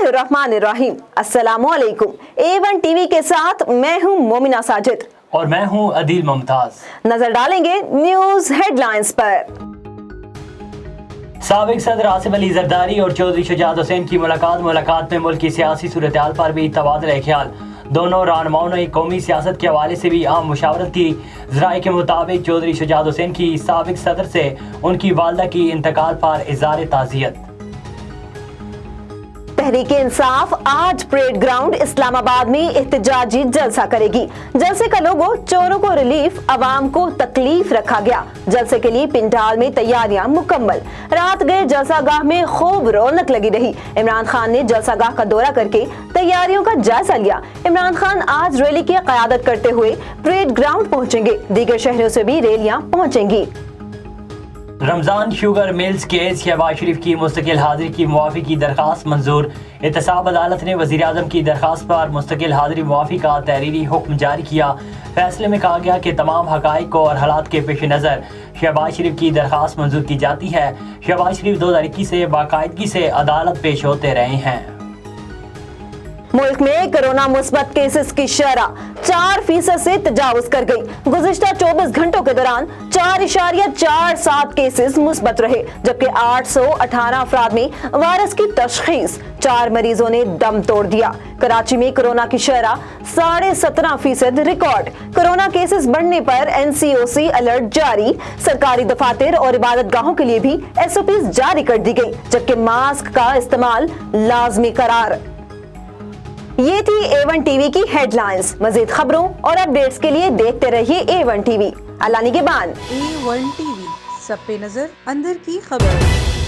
बिस्मिल्लाहिर्रहमानिर्रहीम। अस्सलामुअलैकुम। A1 TV के साथ मैं हूं मोमिना साजिद और मैं हूं अदील मुमताज। नजर डालेंगे न्यूज हेडलाइंस पर। साबिक सदर आसिफ अली जरदारी और चौधरी शुजात हुसैन की मुलाकात में मुल्क की सियासी सूरत हाल पर भी तबादला ख्याल। दोनों रहनुमाओं ने कौमी सियासत के हवाले से भी अहम मुशावरत की। ज़राए के मुताबिक चौधरी शुजात हुसैन की साबिक सदर से उनकी वालदा की इंतकाल पर इज़हार ताज़ियत। तहरीक इंसाफ आज परेड ग्राउंड इस्लामाबाद में एहतजाजी जलसा करेगी। जलसे का लोगो चोरों को रिलीफ, अवाम को तकलीफ रखा गया। जलसे के लिए पिंडाल में तैयारियां मुकम्मल। रात गए जलसागाह में खूब रौनक लगी रही। इमरान खान ने जलसागाह का दौरा करके तैयारियों का जायजा लिया। इमरान खान आज रैली की क़यादत करते हुए परेड ग्राउंड पहुंचेंगे। दीगर शहरों से भी रैलियां पहुंचेंगी। Ramzan sugar mills case Shahbaz Sharif की मुस्तकिल हाजिरी की मुआफ़ी की दरख्वास्त मंजूर। एहतसाब अदालत ने वज़ीर आज़म की दरख्वास्त पर मुस्तकिल हाजिरी मुआफ़ी का तहरीरी हुक्म जारी किया। फैसले में कहा गया कि तमाम हक़ाइक़ और हालात के पेश नज़र शहबाज शरीफ की दरख्वास्त मंजूर की जाती है। शहबाज शरीफ 2021 से बाकायदगी से अदालत पेश होते रहे हैं। मुल्क में कोरोना मुस्बत केसेस की शरह 4% से तजावुज कर गई। गुज़िश्ता 24 घंटों के दौरान 4.47 केसेस मुस्बत रहे, जबकि 818 अफराद में वायरस की तशखीस। 4 मरीजों ने दम तोड़ दिया। कराची में कोरोना की शरह 17.5% रिकॉर्ड। कोरोना केसेस बढ़ने पर NCOC अलर्ट जारी। सरकारी दफातर और इबादत गाहों के लिए भी SOPs जारी कर दी गई, जबकि मास्क का इस्तेमाल लाजमी करार। ये थी A1 टीवी की हेडलाइंस। मजीद खबरों और अपडेट्स के लिए देखते रहिए A1 टीवी। अल्लाह निगहबान। A1 टीवी, सब पे नजर, अंदर की खबर।